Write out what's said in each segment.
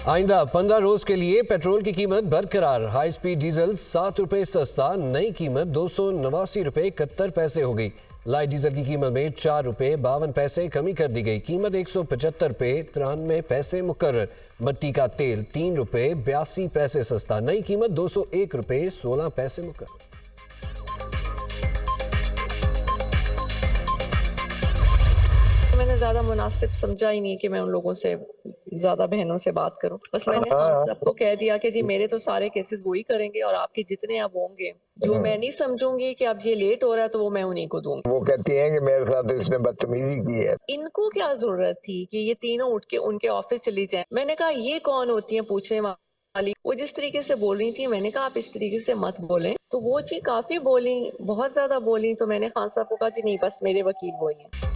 आइंदा 15 रोज के लिए पेट्रोल की कीमत बरकरार। हाई स्पीड डीजल 7 रुपए सस्ता, नई कीमत 289 रुपए 71 पैसे हो गई। लाइट डीजल की कीमत में 4 रुपए 52 पैसे कमी कर दी गई। कीमत 175 रुपए 93 पैसे मुकर्रर। मट्टी का तेल 3 रुपए 82 पैसे सस्ता, नई कीमत 201 रुपए 16 पैसे मुकर्रर। मैंने ज्यादा मुनासिब समझा ही नहीं कि मैं उन लोगों से ज्यादा बहनों से बात करूं। बस मैंने खान साहब को कह दिया कि जी मेरे तो सारे केसेस वही करेंगे और आपके जितने अब होंगे जो मैं नहीं समझूंगी कि अब ये लेट हो रहा है तो वो मैं उन्हीं को दूंगी। वो कहती हैं कि मेरे साथ इसने बदतमीजी की है। इनको क्या जरूरत थी कि ये तीनों उठ के उनके ऑफिस चली जाएं। मैंने कहा ये कौन होती है पूछने वाली। वो जिस तरीके से बोल रही थी मैंने कहा आप इस तरीके से मत बोलें। तो वो जी काफी बोली, बहुत ज्यादा बोली। तो मैंने खान साहब को कहा जी नहीं बस मेरे वकील वही है।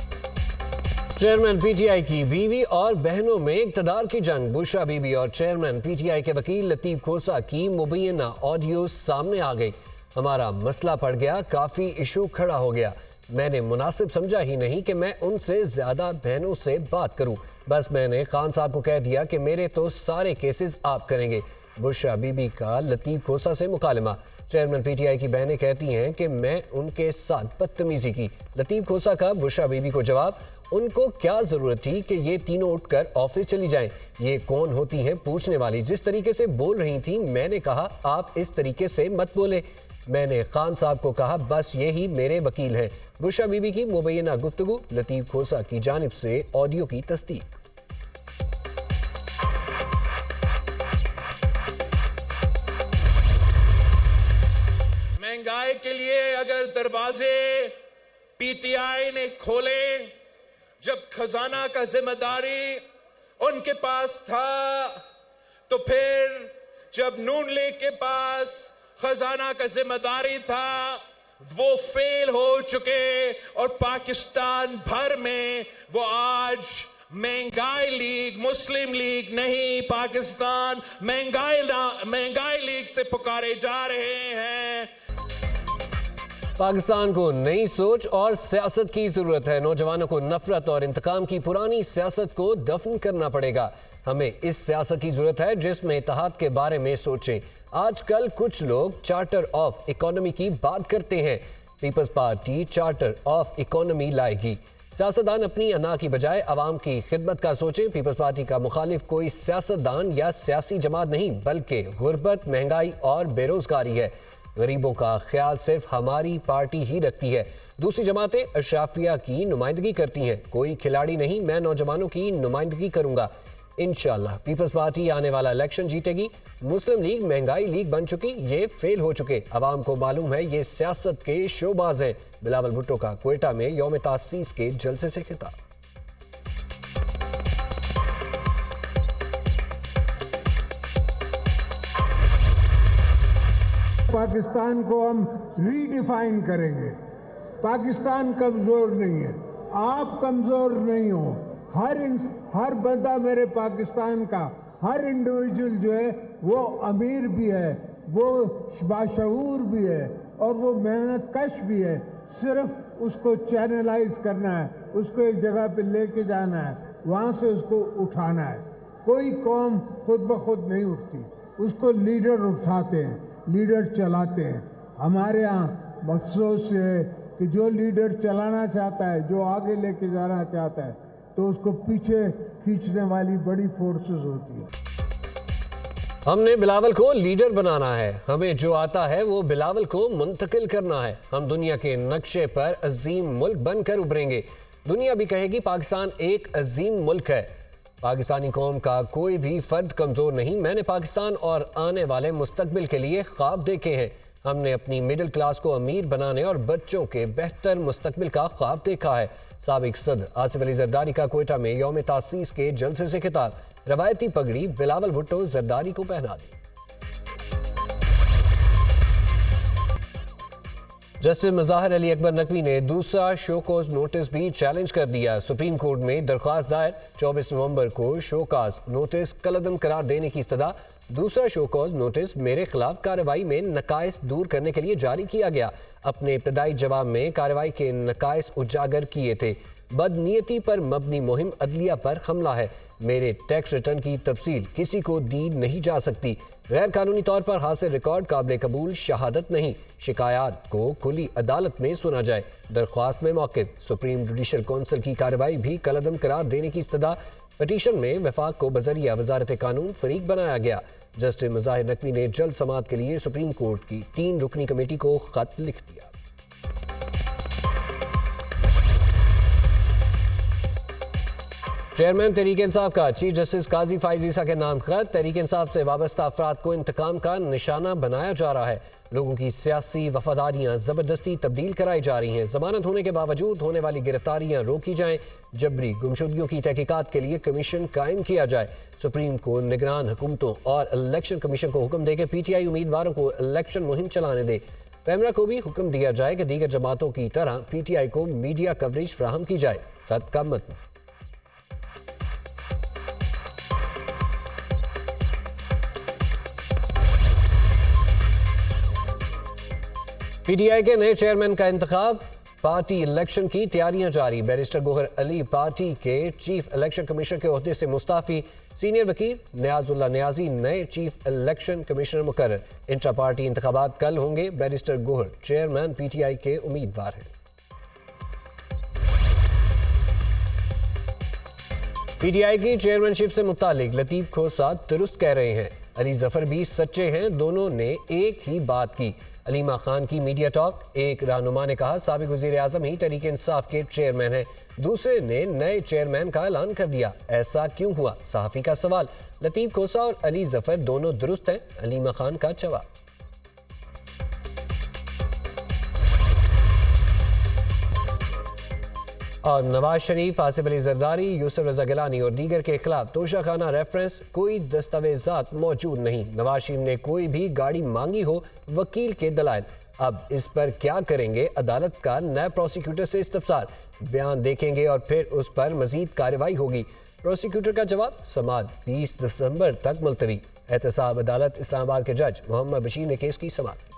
चेयरमैन पीटीआई की बीवी और बहनों में इक्तदार की जंग। बुशरा बीबी और चेयरमैन पीटीआई के वकील लतीफ खोसा की मुबैना ऑडियो सामने आ गई। हमारा मसला पड़ गया, काफी इशू खड़ा हो गया। मैंने मुनासिब समझा ही नहीं कि मैं उनसे ज्यादा बहनों से बात करूं। बस मैंने खान साहब को कह दिया कि मेरे तो सारे केसेस आप करेंगे। बुशरा बीबी का लतीफ खोसा से मुकालमा। चेयरमैन पीटीआई की बहनें कहती हैं कि मैं उनके साथ बदतमीजी की। लतीफ खोसा का बुशरा बीबी को जवाब, उनको क्या जरूरत थी कि ये तीनों उठकर ऑफिस चली जाएं? ये कौन होती हैं पूछने वाली? जिस तरीके से बोल रही थी मैंने कहा आप इस तरीके से मत बोले। मैंने खान साहब को कहा बस यही मेरे वकील हैं। बुशरा बीबी की मुबैना गुफ्तगू, लतीफ खोसा की जानिब से ऑडियो की तस्दीक। महंगाई के लिए अगर दरवाजे पीटीआई ने खोले, जब खजाना का जिम्मेदारी उनके पास था, तो फिर जब नून लीग के पास खजाना का जिम्मेदारी था वो फेल हो चुके और पाकिस्तान भर में वो आज महंगाई लीग, मुस्लिम लीग नहीं, पाकिस्तान महंगाई लीग से पुकारे जा रहे हैं। पाकिस्तान को नई सोच और सियासत की जरूरत है। नौजवानों को नफरत और इंतकाम की पुरानी सियासत को दफन करना पड़ेगा। हमें इस सियासत की जरूरत है जिसमें इत्तेहाद के बारे में सोचें। आजकल कुछ लोग चार्टर ऑफ इकोनॉमी की बात करते हैं। Peoples party charter of economy लाएगी। सियासतदान अपनी अना की बजाय अवाम की खिदमत का सोचें। पीपल्स पार्टी का मुखालिफ कोई सियासतदान या सियासी जमात नहीं बल्कि गुर्बत, महंगाई और बेरोजगारी है। गरीबों का ख्याल सिर्फ हमारी पार्टी ही रखती है। दूसरी जमातें अशराफिया की नुमाइंदगी करती हैं। कोई खिलाड़ी नहीं, मैं नौजवानों की नुमाइंदगी करूंगा। इंशाल्लाह पीपल्स पार्टी आने वाला इलेक्शन जीतेगी। मुस्लिम लीग महंगाई लीग बन चुकी, ये फेल हो चुके। अवाम को मालूम है ये सियासत के शोबाज हैं। बिलावल भुट्टो का क्वेटा में यौम तासीस के जलसे से खिताब। पाकिस्तान को हम रीडिफाइन करेंगे। पाकिस्तान कमजोर नहीं है, आप कमजोर नहीं हो। हर बंदा मेरे पाकिस्तान का, हर इंडिविजुअल जो है वो अमीर भी है, वो बाशऊर भी है और वो मेहनत कश भी है। सिर्फ उसको चैनलाइज करना है, उसको एक जगह पे लेके जाना है, वहाँ से उसको उठाना है। कोई कौम खुद ब खुद नहीं उठती, उसको लीडर उठाते हैं, लीडर चलाते हैं। हमारे यहाँ अफसोस है कि जो लीडर चलाना चाहता है, जो आगे लेके जाना चाहता है, तो उसको पीछे खींचने वाली बड़ी फोर्सेस होती है। हमने बिलावल को लीडर बनाना है। हमें जो आता है वो बिलावल को मुंतकिल करना है। हम दुनिया के नक्शे पर अजीम मुल्क बनकर उभरेंगे। दुनिया भी कहेगी पाकिस्तान एक अजीम मुल्क है। पाकिस्तानी कौम का कोई भी फर्द कमजोर नहीं। मैंने पाकिस्तान और आने वाले मुस्तकबिल के लिए ख्वाब देखे हैं। हमने अपनी मिडिल क्लास को अमीर बनाने और बच्चों के बेहतर मुस्तकबिल का ख्वाब देखा है। साबिक सदर आसिफ अली जरदारी का क्वेटा में यौम तासीस के जलसे से खिताब। रवायती पगड़ी बिलावल भुट्टो जरदारी को पहना दी। जस्टिस मज़ाहिर अली अकबर नकवी ने दूसरा शोकॉज नोटिस भी चैलेंज कर दिया। सुप्रीम कोर्ट में दरख्वास्त दायर। 24 नवंबर को शोकॉज नोटिस कलअदम करार देने की इस्तदा। दूसरा शोकॉज नोटिस मेरे खिलाफ कार्रवाई में नकाइस दूर करने के लिए जारी किया गया। अपने इब्तदाई जवाब में कार्रवाई के नकाइस उजागर किए थे। बदनीयती पर मबनी मुहिम अदलिया पर हमला है। मेरे टैक्स रिटर्न की तफसील किसी को दी नहीं जा सकती। गैर कानूनी तौर पर हासिल रिकॉर्ड काबिल कबूल शहादत नहीं। शिकायत को खुली अदालत में सुना जाए। दरख्वास्त में मौक़िफ़। सुप्रीम जुडिशल कौंसिल की कार्रवाई भी कलअदम करार देने की इस्तदा। पटिशन में वफाक को बजरिया वजारत कानून फरीक बनाया गया। जस्टिस मुज़ाहिर नकवी ने जल्द समाअत के लिए सुप्रीम कोर्ट की 3 रुकनी कमेटी को खत लिख दिया। चेयरमैन तहरीक इंसाफ का चीफ जस्टिस काजी फाइज ईसा के नाम खत। तहरीक इंसाफ से वाबस्ता अफराद को इंतकाम का निशाना बनाया जा रहा है। लोगों की सियासी वफादारियां जबरदस्ती तब्दील कराई जा रही हैं। जमानत होने के बावजूद होने वाली गिरफ्तारियां रोकी जाएं। जबरी गुमशुदगियों की तहकीकात के लिए कमीशन कायम किया जाए। सुप्रीम कोर्ट निगरान हुकूमतों और इलेक्शन कमीशन को हुक्म देकर PTI उम्मीदवारों को इलेक्शन मुहिम चलाने दे। पैमरा को भी हुक्म दिया जाए कि दीगर जमातों की तरह PTI को मीडिया कवरेज फराहम की जाए। खत का मतलब PTI के नए चेयरमैन का इंतखाब। पार्टी इलेक्शन की तैयारियां जारी। बैरिस्टर गोहर अली पार्टी के चीफ इलेक्शन कमिश्नर के ओहदे से मुस्ताफी। सीनियर वकील नियाजुल्लाह नियाजी नए चीफ इलेक्शन कमिश्नर मुकर्रर। इंट्रा पार्टी इंतखाबात कल होंगे। बैरिस्टर गोहर चेयरमैन PTI के उम्मीदवार हैं। PTI की चेयरमैनशिप से मुतालिक लतीफ खोसा दुरुस्त कह रहे हैं। अली जफर भी सच्चे हैं। दोनों ने एक ही बात की। अलीमा खान की मीडिया टॉक। एक रहनुमा ने कहा साबिक वजीर आजम ही तहरीक इंसाफ के चेयरमैन हैं। दूसरे ने नए चेयरमैन का ऐलान कर दिया। ऐसा क्यों हुआ? सहाफ़ी का सवाल। लतीफ खोसा और अली जफर दोनों दुरुस्त हैं। अलीमा खान का जवाब। और नवाज शरीफ, आसिफ अली जरदारी, यूसुफ रजा गिलानी और दीगर के खिलाफ तोशाखाना रेफरेंस। कोई दस्तावेजात मौजूद नहीं। नवाज शरीफ ने कोई भी गाड़ी मांगी हो, वकील के दलाइल। अब इस पर क्या करेंगे? अदालत का नए प्रोसिक्यूटर से इस्तफसार। बयान देखेंगे और फिर उस पर मजीद कार्रवाई होगी। प्रोसिक्यूटर का जवाब। समाअत 20 दिसंबर तक मुलतवी। एहतसाब अदालत इस्लामाबाद के जज मोहम्मद बशीर ने केस की समाअत की।